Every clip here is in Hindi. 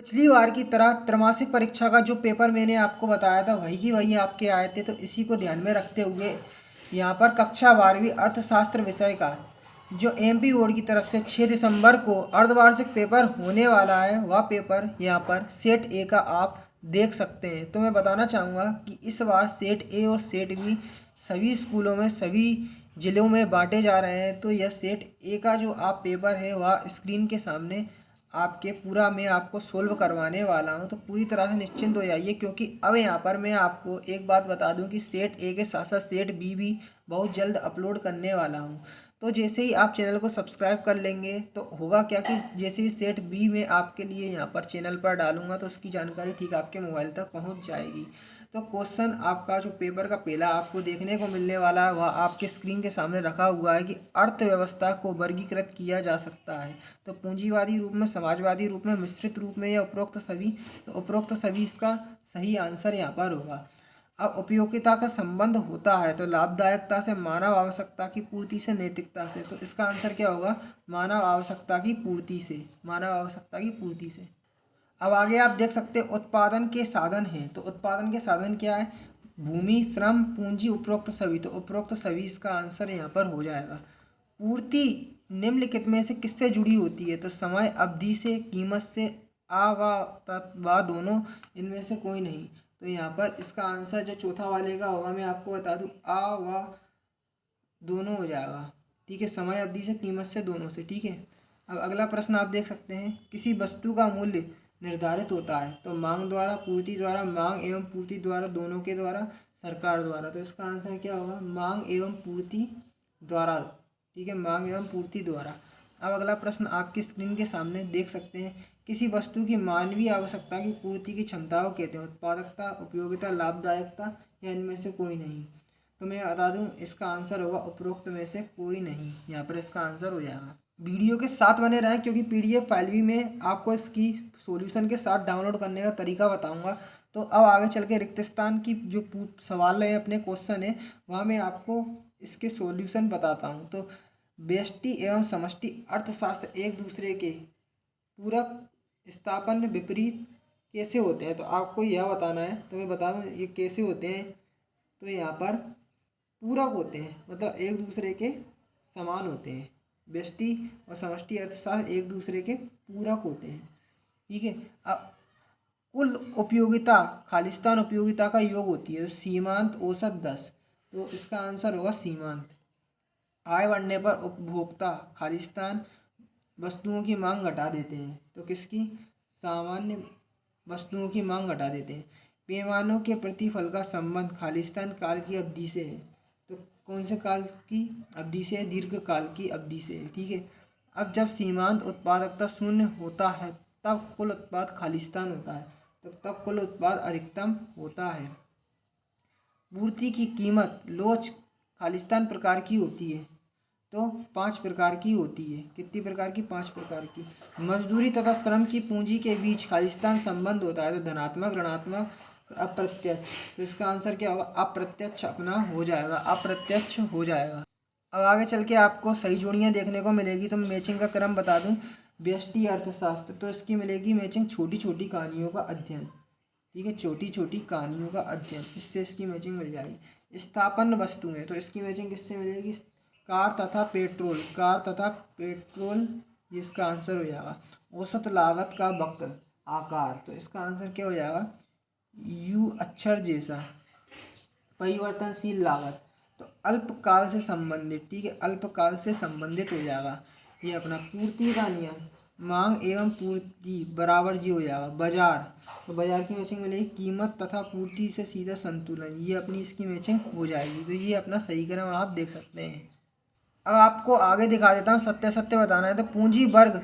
पिछली बार की तरह त्रैमासिक परीक्षा का जो पेपर मैंने आपको बताया था वही की वही आपके आए थे। तो इसी को ध्यान में रखते हुए यहाँ पर कक्षा 12वीं अर्थशास्त्र विषय का जो एमपी बोर्ड की तरफ से 6 दिसंबर को अर्धवार्षिक पेपर होने वाला है, वह पेपर यहाँ पर सेट ए का आप देख सकते हैं। तो मैं बताना चाहूँगा कि इस बार सेट ए और सेट बी सभी स्कूलों में सभी ज़िलों में बांटे जा रहे हैं। तो यह सेट ए का जो आप पेपर है वह स्क्रीन के सामने आपके पूरा मैं आपको सोल्व करवाने वाला हूं। तो पूरी तरह से निश्चिंत हो जाइए, क्योंकि अब यहाँ पर मैं आपको एक बात बता दूं कि सेट ए के साथ साथ सेट बी भी बहुत जल्द अपलोड करने वाला हूं। तो जैसे ही आप चैनल को सब्सक्राइब कर लेंगे तो होगा क्या कि जैसे ही सेट बी में आपके लिए यहाँ पर चैनल पर डालूंगा तो उसकी जानकारी ठीक आपके मोबाइल तक पहुँच जाएगी। तो क्वेश्चन आपका जो पेपर का पहला आपको देखने को मिलने वाला है वह आपके स्क्रीन के सामने रखा हुआ है कि अर्थव्यवस्था को वर्गीकृत किया जा सकता है। तो पूंजीवादी रूप में, समाजवादी रूप में, मिश्रित रूप में या उपरोक्त सभी। तो उपरोक्त सभी इसका सही आंसर यहाँ पर होगा। अब उपयोगिता का संबंध होता है तो लाभदायकता से, मानव आवश्यकता की पूर्ति से, नैतिकता से। तो इसका आंसर क्या होगा? मानव आवश्यकता की पूर्ति से, मानव आवश्यकता की पूर्ति से। अब आगे आप देख सकते हैं उत्पादन के साधन हैं। तो उत्पादन के साधन क्या है? भूमि, श्रम, पूंजी, उपरोक्त सभी। तो उपरोक्त सभी इसका आंसर यहाँ पर हो जाएगा। पूर्ति निम्नलिखित में से किससे जुड़ी होती है? तो समय अवधि से, कीमत से, आ व दोनों, इनमें से कोई नहीं। तो यहाँ पर इसका आंसर जो चौथा वाले का होगा मैं आपको बता दूँ, आ व दोनों हो जाएगा। ठीक है, समय अवधि से, कीमत से, दोनों से। ठीक है। अब अगला प्रश्न आप देख सकते हैं, किसी वस्तु का मूल्य निर्धारित होता है तो मांग द्वारा, पूर्ति द्वारा, मांग एवं पूर्ति द्वारा, दोनों के द्वारा, सरकार द्वारा। तो इसका आंसर क्या होगा? मांग एवं पूर्ति द्वारा। ठीक है, मांग एवं पूर्ति द्वारा। अब अगला प्रश्न आपकी स्क्रीन के सामने देख सकते हैं, किसी वस्तु की मानवीय आवश्यकता की पूर्ति की क्षमता को कहते हैं उत्पादकता, उपयोगिता, लाभदायकता या इनमें से कोई नहीं। तो मैं बता दूं इसका आंसर होगा उपरोक्त में से कोई नहीं। यहाँ पर इसका आंसर हो जाएगा। वीडियो के साथ बने रहें, क्योंकि पीडीएफ फाइल भी मैं आपको इसकी सॉल्यूशन के साथ डाउनलोड करने का तरीका बताऊंगा। तो अब आगे चल के रिक्त स्थान की जो सवाल है, अपने क्वेश्चन है, वहाँ मैं आपको इसके सॉल्यूशन बताता हूँ। तो व्यष्टि एवं समष्टि अर्थशास्त्र एक दूसरे के पूरक, स्थापन, विपरीत कैसे होते हैं? तो आपको यह बताना है। तो मैं बता दूँ ये कैसे होते हैं। तो यहाँ पर पूरक होते हैं, मतलब एक दूसरे के समान होते हैं। व्यष्टि और समष्टि अर्थशास्त्र एक दूसरे के पूरक होते हैं। ठीक है। अब कुल उपयोगिता खालिस्तान उपयोगिता का योग होती है। तो सीमांत औसत 10। तो इसका आंसर होगा सीमांत। आय बढ़ने पर उपभोक्ता खालिस्तान वस्तुओं की मांग घटा देते हैं। तो किसकी? सामान्य वस्तुओं की मांग घटा देते हैं। पैमानों के प्रतिफल का संबंध खालिस्तान काल की अवधि से है। तो कौन से काल की अवधि से? दीर्घ काल की अवधि से है। ठीक है। अब जब सीमांत उत्पादकता शून्य होता है तब कुल उत्पाद खालिस्तान होता है। तो तब कुल उत्पाद अधिकतम होता है। पूर्ति की कीमत लोच खालिस्तान प्रकार की होती है। तो 5 प्रकार की होती है। कितनी प्रकार की? 5 प्रकार की। मजदूरी तथा श्रम की पूंजी के बीच खालिस्तान संबंध होता है। तो धनात्मक, ऋणात्मक, अप्रत्यक्ष। तो इसका आंसर क्या होगा? अप्रत्यक्ष अपना हो जाएगा, अप्रत्यक्ष हो जाएगा। अब आगे चल के आपको सही जोड़ियाँ देखने को मिलेगी। तो मैं मैचिंग का क्रम बता दूं। व्यष्टि अर्थशास्त्र, तो इसकी मिलेगी मैचिंग छोटी छोटी कहानियों का अध्ययन। ठीक है, छोटी छोटी कहानियों का अध्ययन, इससे इसकी मैचिंग मिल जाएगी। स्थापन वस्तुएं, तो इसकी मैचिंग किससे मिलेगी? कार तथा पेट्रोल, कार तथा पेट्रोल, ये इसका आंसर हो जाएगा। औसत लागत का वक्र आकार, तो इसका आंसर क्या हो जाएगा? यू अक्षर जैसा। परिवर्तनशील लागत, तो अल्पकाल से संबंधित। ठीक है, अल्पकाल से संबंधित हो जाएगा। ये अपना पूर्ति का नियम, मांग एवं पूर्ति बराबर जी हो जाएगा। बाजार, तो बाजार की मैचिंग मिलेगी कीमत तथा पूर्ति से सीधा संतुलन, ये अपनी इसकी मैचिंग हो जाएगी। तो ये अपना सही क्रम आप देख सकते हैं। अब आपको आगे दिखा देता हूँ, सत्य सत्य बताना है। तो पूंजी वर्ग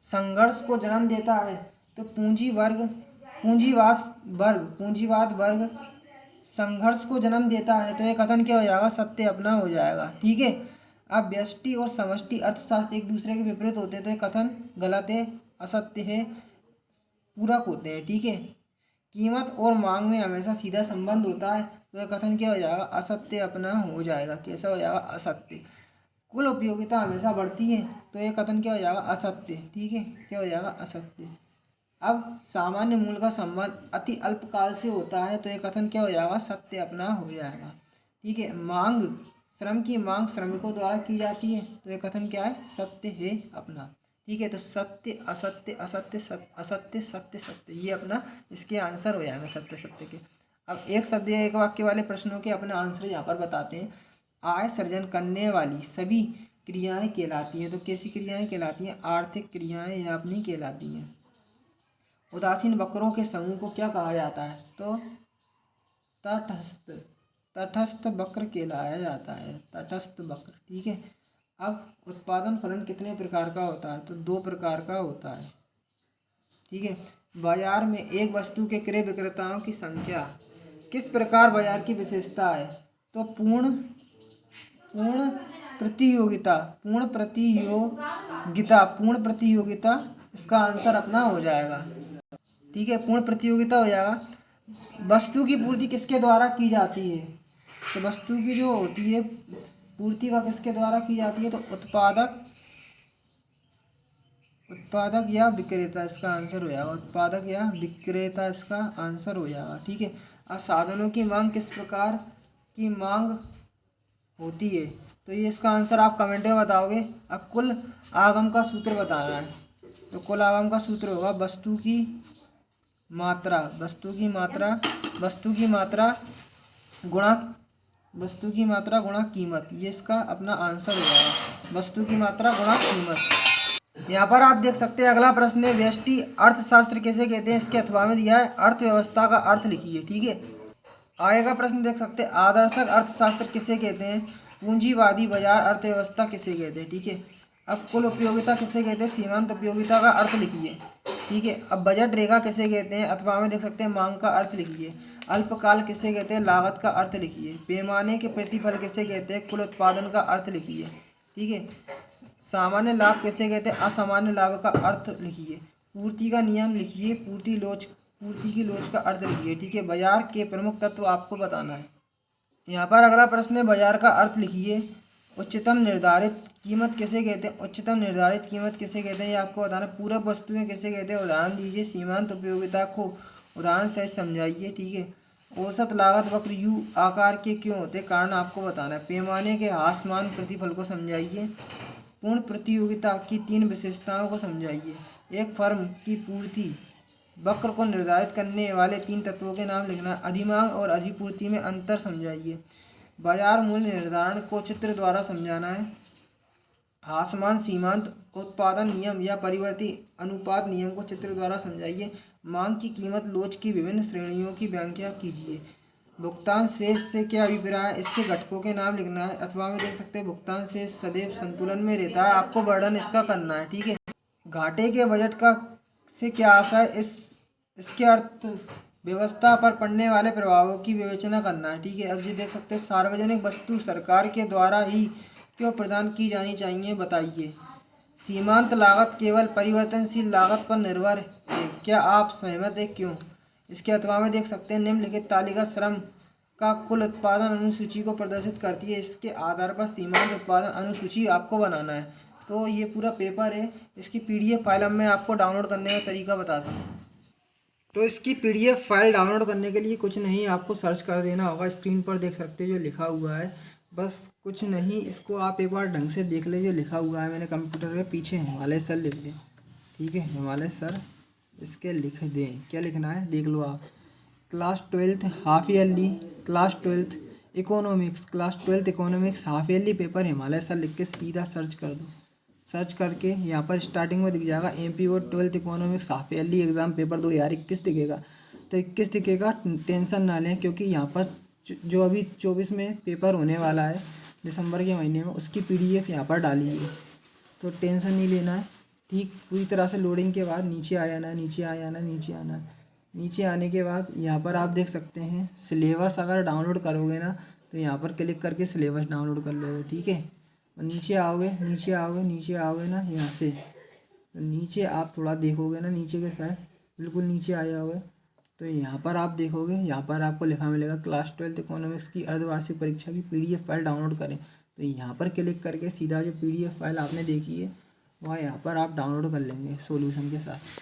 संघर्ष को जन्म देता है। तो पूंजीवाद वर्ग संघर्ष को जन्म देता है। तो ये कथन क्या हो जाएगा? सत्य अपना हो जाएगा। ठीक है। अब व्यष्टि और समष्टि अर्थशास्त्र एक दूसरे के विपरीत होते हैं। तो ये कथन गलत है, असत्य है, पूरक होते हैं। ठीक है। कीमत और मांग में हमेशा सीधा संबंध होता है। तो यह कथन क्या हो जाएगा? असत्य अपना हो जाएगा। कैसा हो जाएगा? असत्य। कुल उपयोगिता हमेशा बढ़ती है। तो यह कथन क्या हो जाएगा? असत्य। ठीक है, क्या हो जाएगा? असत्य। अब सामान्य मूल का संबंध अति अल्पकाल से होता है तो ये कथन क्या हो जाएगा, सत्य अपना हो जाएगा। ठीक है, मांग, श्रम की मांग श्रमिकों द्वारा की जाती है तो ये कथन क्या है, सत्य है अपना। ठीक है, तो सत्य असत्य असत्य सत्य असत्य सत्य सत्य, ये अपना इसके आंसर हो जाएगा सत्य सत्य के। अब एक शब्द या एक वाक्य वाले प्रश्नों के अपने आंसर यहाँ पर बताते हैं। आय सृजन करने वाली सभी क्रियाएं कहलाती हैं, तो कैसी क्रियाएं कहलाती हैं, आर्थिक क्रियाएं या अपनी कहलाती हैं। उदासीन वक्रों के समूह को क्या कहा जाता है, तो तटस्थ, तटस्थ वक्र कहलाया जाता है, तटस्थ वक्र। ठीक है, अब उत्पादन फलन कितने प्रकार का होता है, तो 2 प्रकार का होता है। ठीक है, बाजार में एक वस्तु के क्रय विक्रेताओं की संख्या किस प्रकार बाजार की विशेषता है, तो पूर्ण पूर्ण प्रतियोगिता, पूर्ण प्रतियोगिता, पूर्ण प्रतियोगिता इसका आंसर अपना हो जाएगा। ठीक है, पूर्ण प्रतियोगिता हो जाएगा। वस्तु की पूर्ति किसके द्वारा की जाती है, तो वस्तु की जो होती है पूर्ति वह किसके द्वारा की जाती है, तो उत्पादक, उत्पादक या विक्रेता इसका आंसर हो जाएगा, उत्पादक या विक्रेता इसका आंसर हो जाएगा। ठीक है, अब साधनों की मांग किस प्रकार की मांग होती है, तो ये इसका आंसर आप कमेंट में बताओगे। अब कुल आगम का सूत्र बताना है, तो कुल आगम का सूत्र होगा वस्तु की मात्रा, वस्तु की मात्रा, वस्तु की मात्रा गुणा, वस्तु की मात्रा गुणा कीमत, ये इसका अपना आंसर हो जाएगा, वस्तु की मात्रा गुणा कीमत। यहाँ पर आप देख सकते हैं अगला प्रश्न है, व्यष्टि अर्थशास्त्र किसे कहते हैं, इसके अथवा में दिया है अर्थव्यवस्था का अर्थ लिखिए। ठीक है, आगे का प्रश्न देख सकते हैं, आदर्शक अर्थशास्त्र किसे कहते हैं, पूंजीवादी बाजार अर्थव्यवस्था किसे कहते हैं। ठीक है, अब कुल उपयोगिता किसे कहते हैं, सीमांत उपयोगिता का अर्थ लिखिए। ठीक है, अब बजट रेखा किसे कहते हैं, अथवा में देख सकते हैं मांग का अर्थ लिखिए। अल्पकाल किसे कहते हैं, लागत का अर्थ लिखिए। पैमाने के प्रतिफल किसे कहते हैं, कुल उत्पादन का अर्थ लिखिए। ठीक है, सामान्य लाभ किसे कहते हैं, असामान्य लाभ का अर्थ लिखिए। पूर्ति का नियम लिखिए, पूर्ति की लोच का अर्थ लिखिए। ठीक है, बाजार के प्रमुख तत्व आपको बताना है। यहाँ पर अगला प्रश्न है, बाजार का अर्थ लिखिए। उच्चतम निर्धारित कीमत किसे कहते हैं, उच्चतम निर्धारित कीमत किसे कहते हैं, ये आपको बताना। पूरक वस्तुएं किसे कहते हैं, उदाहरण दीजिए। सीमांत उपयोगिता को उदाहरण से समझाइए। ठीक है, औसत लागत वक्र यू आकार के क्यों होते हैं, कारण आपको बताना है। पैमाने के ह्रासमान प्रतिफल को समझाइए। पूर्ण प्रतियोगिता की 3 विशेषताओं को समझाइए। एक फर्म की पूर्ति वक्र को निर्धारित करने वाले 3 तत्वों के नाम लिखना। अधिमांग और अधिपूर्ति में अंतर समझाइए। बाजार मूल्य निर्धारण को चित्र द्वारा समझाना है। ह्रासमान सीमांत उत्पादन नियम या परिवर्ती अनुपात नियम को चित्र द्वारा समझाइए। मांग की कीमत लोच की विभिन्न श्रेणियों की व्याख्या कीजिए। भुगतान शेष से क्या अभिप्राय है, इसके घटकों के नाम लिखना है। अथवा में देख सकते हैं भुगतान शेष सदैव संतुलन में रहता है, आपको वर्णन इसका करना है। ठीक है, घाटे के बजट का से क्या आशा है, इसके अर्थ व्यवस्था पर पड़ने वाले प्रभावों की विवेचना करना है। ठीक है, अब ये देख सकते हैं सार्वजनिक वस्तु सरकार के द्वारा ही क्यों प्रदान की जानी चाहिए, बताइए। सीमांत लागत केवल परिवर्तनशील लागत पर निर्भर है, क्या आप सहमत हैं, क्यों। इसके अथवा में देख सकते हैं निम्नलिखित तालिका श्रम का कुल उत्पादन अनुसूची को प्रदर्शित करती है। इसके आधार पर सीमांत उत्पादन अनुसूची आपको बनाना है। तो ये पूरा पेपर है, इसकी PDF फाइल अब मैं आपको डाउनलोड करने का तरीका बताता हूँ। तो इसकी PDF फाइल डाउनलोड करने के लिए कुछ नहीं, आपको सर्च कर देना होगा। स्क्रीन पर देख सकते हैं जो लिखा हुआ है, बस कुछ नहीं, इसको आप एक बार ढंग से देख लीजिए। लिखा हुआ है मैंने कंप्यूटर के पीछे हिमालय सर लिख दें। ठीक है, हिमालय सर इसके लिख दें, क्या लिखना है देख लो आप। Class 12th half yearly, class 12th economics, class 12th economics half yearly paper Himalaya sir लिख के सीधा सर्च कर दो। सर्च करके यहाँ पर स्टार्टिंग में दिख जाएगा MPO 12th economics half yearly exam paper 2021 दिखेगा। तो 21 दिखेगा, टेंशन ना लें, क्योंकि यहाँ पर जो अभी 24 में पेपर होने वाला है दिसंबर के महीने में, उसकी PDF यहाँ पर डाली है, तो टेंशन नहीं लेना है। ठीक, पूरी तरह से लोडिंग के बाद नीचे आ जाना है, नीचे आ जाना, नीचे आना है। नीचे आने के बाद यहाँ पर आप देख सकते हैं सिलेबस अगर डाउनलोड करोगे ना, तो यहाँ पर क्लिक करके सिलेबस डाउनलोड कर लोगे। ठीक है, और नीचे आओगे, नीचे आओगे, नीचे आओगे ना यहाँ से, तो नीचे आप थोड़ा देखोगे ना, नीचे के साइड बिल्कुल नीचे आ जाओगे, तो यहाँ पर आप देखोगे, यहाँ पर आपको लिखा मिलेगा क्लास 12th इकोनॉमिक्स की अर्धवार्षिक परीक्षा की PDF फाइल डाउनलोड करें। तो यहाँ पर क्लिक करके सीधा जो PDF फाइल आपने देखी है वह यहाँ पर आप डाउनलोड कर लेंगे सॉल्यूशन के साथ।